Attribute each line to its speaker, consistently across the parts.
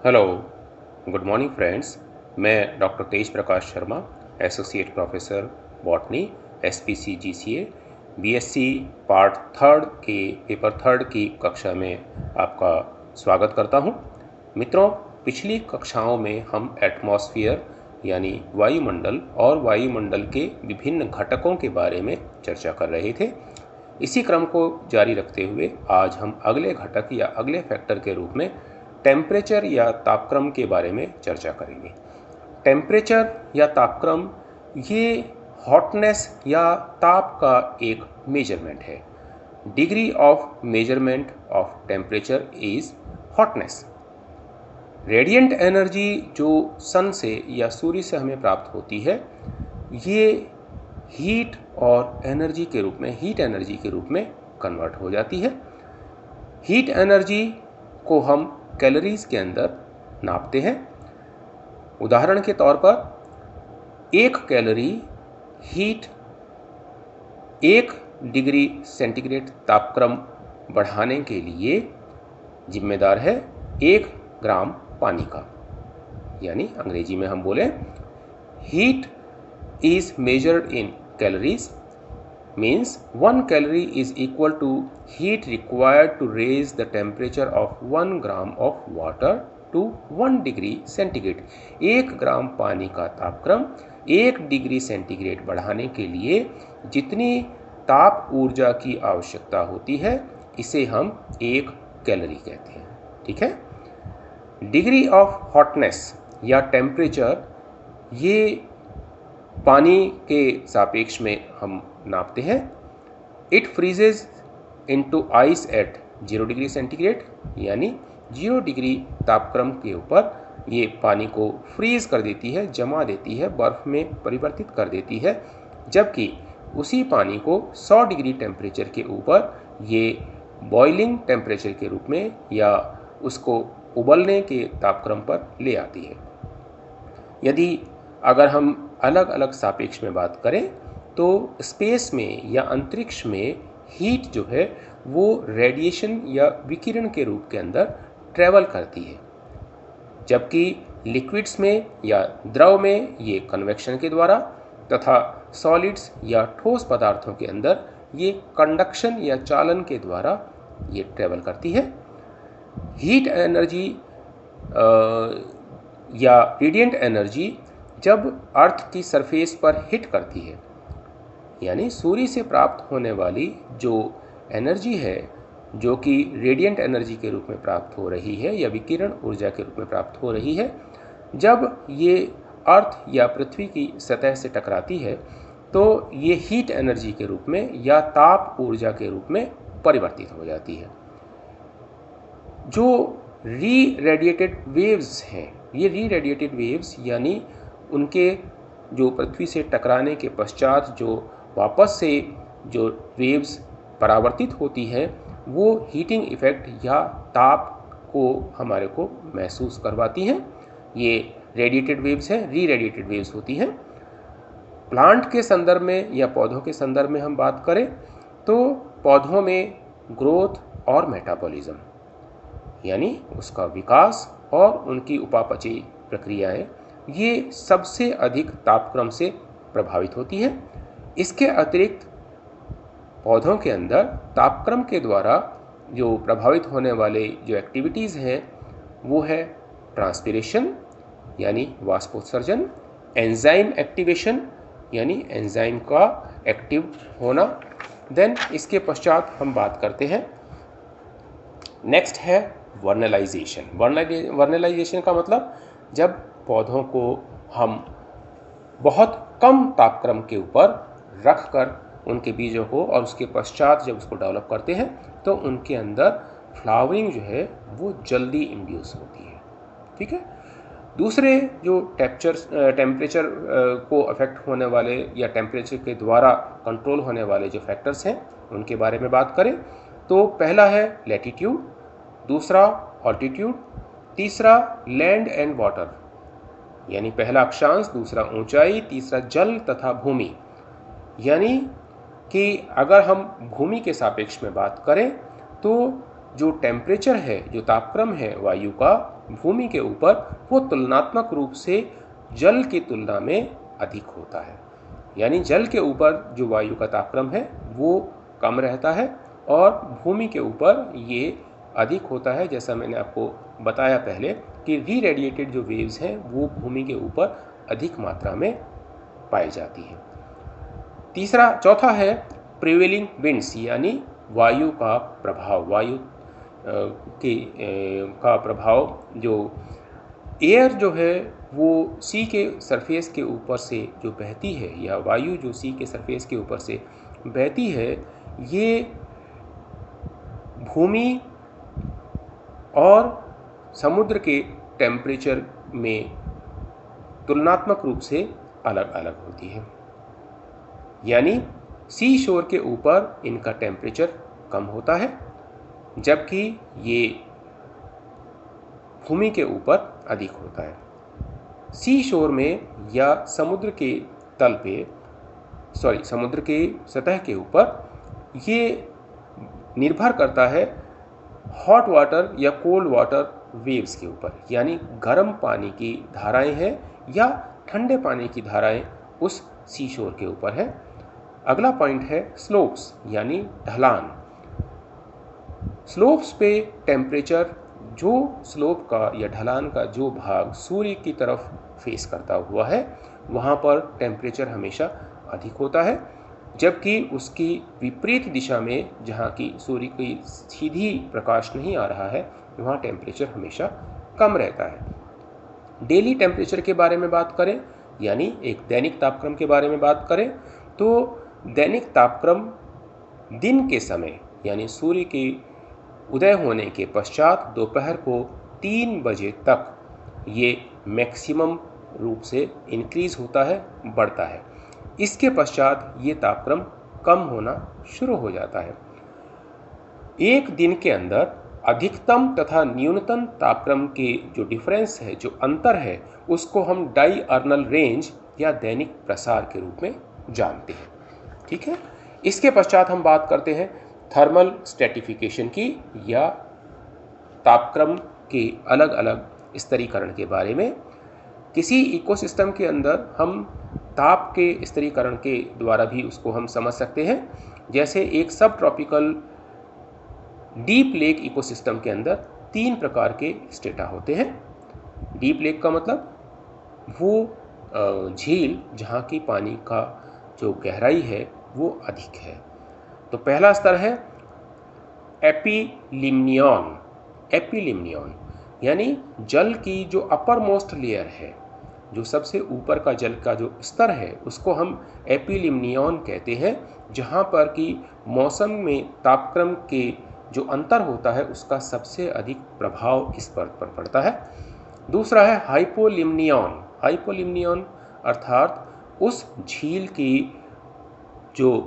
Speaker 1: Hello, good morning friends. मैं doctor Tej Prakash Sharma, associate professor botany, SPC GCA, BSc part third के paper third की कक्षा में आपका स्वागत करता हूं। मित्रों, पिछली कक्षाओं में हम एटमॉस्फेयर यानी वायुमंडल और वायुमंडल के विभिन्न घटकों के बारे में चर्चा कर रहे थे। इसी क्रम को जारी रखते हुए आज हम अगले घटक या अगले फैक्टर के रूप में टेम्परेचर या तापक्रम के बारे में चर्चा करेंगे। टेम्परेचर या तापक्रम ये हॉटनेस या ताप का एक मेजरमेंट है। Degree of measurement of temperature is hotness. Radiant energy जो सन से या सूर्य से हमें प्राप्त होती है, ये हीट और एनर्जी के रूप में, हीट एनर्जी के रूप में कन्वर्ट हो जाती है। हीट एनर्जी को हम कैलोरीज के अंदर नापते हैं। उदाहरण के तौर पर 1 कैलोरी हीट 1 डिग्री सेंटीग्रेड तापक्रम बढ़ाने के लिए जिम्मेदार है 1 ग्राम पानी का। यानी अंग्रेजी में हम बोले heat is measured in calories, means 1 calorie is equal to heat required to raise the temperature of 1 gram of water to 1 degree centigrade। 1 ग्राम पानी का तापक्रम 1 डिग्री सेंटीग्रेड बढ़ाने के लिए जितनी ताप ऊर्जा की आवश्यकता होती है, इसे हम 1 कैलोरी कहते हैं। ठीक है। डिग्री ऑफ हॉटनेस या टेम्परेचर ये पानी के सापेक्ष में हम नापते हैं। It फ्रीजेज into ice eight 0 degree centigrade, यानी 0 डिग्री तापक्रम के ऊपर ये पानी को फ्रीज कर देती है, जमा देती है, बर्फ में परिवर्तित कर देती है। जबकि उसी पानी को 100 डिग्री टेम्परेचर के ऊपर ये बॉइलिंग टेम्परेचर के रूप में या उसको उबलने के तापक्रम पर ले आती है। यदि अगर हम अलग अलग सापेक्ष में बात करें तो स्पेस में या अंतरिक्ष में हीट जो है वो रेडिएशन या विकिरण के रूप के अंदर ट्रेवल करती है, जबकि लिक्विड्स में या द्रव में ये कन्वेक्शन के द्वारा तथा सॉलिड्स या ठोस पदार्थों के अंदर ये कंडक्शन या चालन के द्वारा ये ट्रेवल करती है। हीट एनर्जी या रेडिएंट एनर्जी जब अर्थ की सरफेस पर हिट करती है, यानी सूर्य से प्राप्त होने वाली जो एनर्जी है, जो कि रेडिएंट एनर्जी के रूप में प्राप्त हो रही है या विकिरण ऊर्जा के रूप में प्राप्त हो रही है, जब ये अर्थ या पृथ्वी की सतह से टकराती है तो ये हीट एनर्जी के रूप में या ताप ऊर्जा के रूप में परिवर्तित हो जाती है। जो री रेडिएटेड वेव्स हैं, ये री रेडिएटेड वेव्स यानी उनके जो पृथ्वी से टकराने के पश्चात जो वापस से जो वेव्स परावर्तित होती है, वो हीटिंग इफेक्ट या ताप को हमारे को महसूस करवाती हैं। ये रेडिएटेड वेव्स हैं, री रेडिएटेड वेव्स होती हैं। प्लांट के संदर्भ में या पौधों के संदर्भ में हम बात करें तो पौधों में ग्रोथ और मेटाबॉलिज्म यानी उसका विकास और उनकी उपापचयी प्रक्रियाएं ये सबसे अधिक तापक्रम से प्रभावित होती है। इसके अतिरिक्त पौधों के अंदर तापक्रम के द्वारा जो प्रभावित होने वाले जो एक्टिविटीज़ हैं वो है ट्रांसपिरेशन यानी वाष्पोत्सर्जन, एंजाइम एक्टिवेशन यानी एंजाइम का एक्टिव होना। देन इसके पश्चात हम बात करते हैं, नेक्स्ट है वर्नलाइजेशन। वर्नलाइजेशन का मतलब जब पौधों को हम बहुत कम तापक्रम के ऊपर रख कर उनके बीजों को और उसके पश्चात जब उसको डेवलप करते हैं तो उनके अंदर फ्लावरिंग जो है वो जल्दी इंड्यूस होती है। ठीक है। दूसरे जो टेम्परेचर को अफेक्ट होने वाले या टेम्परेचर के द्वारा कंट्रोल होने वाले जो फैक्टर्स हैं उनके बारे में बात करें तो पहला है लैटिट्यूड, दूसरा ऑल्टीट्यूड, तीसरा लैंड एंड वाटर यानी पहला अक्षांश, दूसरा ऊंचाई, तीसरा जल तथा भूमि। यानी कि अगर हम भूमि के सापेक्ष में बात करें तो जो टेम्परेचर है, जो तापक्रम है वायु का, भूमि के ऊपर वो तुलनात्मक रूप से जल की तुलना में अधिक होता है। यानी जल के ऊपर जो वायु का तापक्रम है वो कम रहता है और भूमि के ऊपर ये अधिक होता है। जैसा मैंने आपको बताया पहले कि री रेडिएटेड जो वेव्स हैं वो भूमि के ऊपर अधिक मात्रा में पाई जाती है। चौथा है प्रिवेलिंग विंड्स, यानी वायु का प्रभाव। वायु का प्रभाव, जो एयर जो है वो सी के सरफेस के ऊपर से जो बहती है, या वायु जो सी के सरफेस के ऊपर से बहती है, ये भूमि और समुद्र के टेम्परेचर में तुलनात्मक रूप से अलग अलग होती है। यानी सी शोर के ऊपर इनका टेम्परेचर कम होता है, जबकि ये भूमि के ऊपर अधिक होता है। सी शोर में या समुद्र के सतह के ऊपर ये निर्भर करता है हॉट वाटर या कोल्ड वाटर वेव्स के ऊपर, यानी गर्म पानी की धाराएं हैं या ठंडे पानी की धाराएं उस सी शोर के ऊपर है। अगला पॉइंट है स्लोप्स, यानी ढलान। स्लोप्स पे टेम्परेचर, जो स्लोप का या ढलान का जो भाग सूर्य की तरफ फेस करता हुआ है वहाँ पर टेम्परेचर हमेशा अधिक होता है, जबकि उसकी विपरीत दिशा में, जहाँ की सूर्य की सीधी प्रकाश नहीं आ रहा है, वहाँ टेम्परेचर हमेशा कम रहता है। डेली टेम्परेचर के बारे में बात करें, यानी एक दैनिक तापक्रम के बारे में बात करें, तो दैनिक तापक्रम दिन के समय, यानी सूर्य के उदय होने के पश्चात दोपहर को 3 बजे तक ये मैक्सिमम रूप से इंक्रीज होता है, बढ़ता है। इसके पश्चात ये तापक्रम कम होना शुरू हो जाता है। एक दिन के अंदर अधिकतम तथा न्यूनतम तापक्रम के जो डिफरेंस है, जो अंतर है, उसको हम डायअर्नल रेंज या दैनिक प्रसार के रूप में जानते हैं। ठीक है। इसके पश्चात हम बात करते हैं थर्मल स्ट्रेटिफिकेशन की, या तापक्रम के अलग अलग स्तरीकरण के बारे में। किसी इकोसिस्टम के अंदर हम ताप के स्तरीकरण के द्वारा भी उसको हम समझ सकते हैं। जैसे एक सब ट्रॉपिकल डीप लेक इकोसिस्टम के अंदर 3 प्रकार के स्टेटा होते हैं। डीप लेक का मतलब वो झील जहाँ की पानी का जो गहराई है वो अधिक है। तो पहला स्तर है एपिलिम्नियन। एपिलिम्नियन यानी जल की जो अपर मोस्ट लेयर है, जो सबसे ऊपर का जल का जो स्तर है, उसको हम एपिलिम्नियन कहते हैं, जहाँ पर कि मौसम में तापक्रम के जो अंतर होता है उसका सबसे अधिक प्रभाव इस पर पड़ता है। दूसरा है हाइपोलिम्नियन। हाइपोलिम्नियन अर्थात उस झील की जो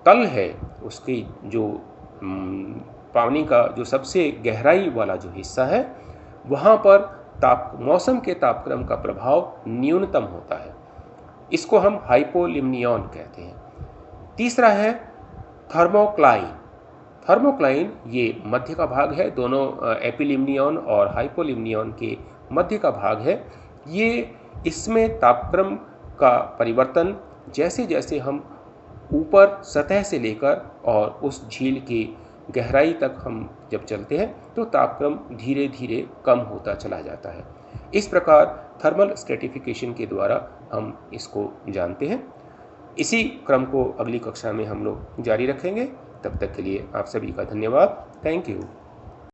Speaker 1: तल है, उसकी जो पानी का जो सबसे गहराई वाला जो हिस्सा है, वहाँ पर मौसम के तापक्रम का प्रभाव न्यूनतम होता है। इसको हम हाइपोलिम्नियन कहते हैं। तीसरा है थर्मोक्लाइन। थर्मोक्लाइन ये मध्य का भाग है, दोनों एपिलिम्नियन और हाइपोलिम्नियन के मध्य का भाग है। इसमें तापक्रम का परिवर्तन जैसे जैसे हम ऊपर सतह से लेकर और उस झील की गहराई तक हम जब चलते हैं तो तापक्रम धीरे धीरे कम होता चला जाता है। इस प्रकार थर्मल स्ट्रेटिफिकेशन के द्वारा हम इसको जानते हैं। इसी क्रम को अगली कक्षा में हम लोग जारी रखेंगे। तब तक के लिए आप सभी का धन्यवाद। Thank you.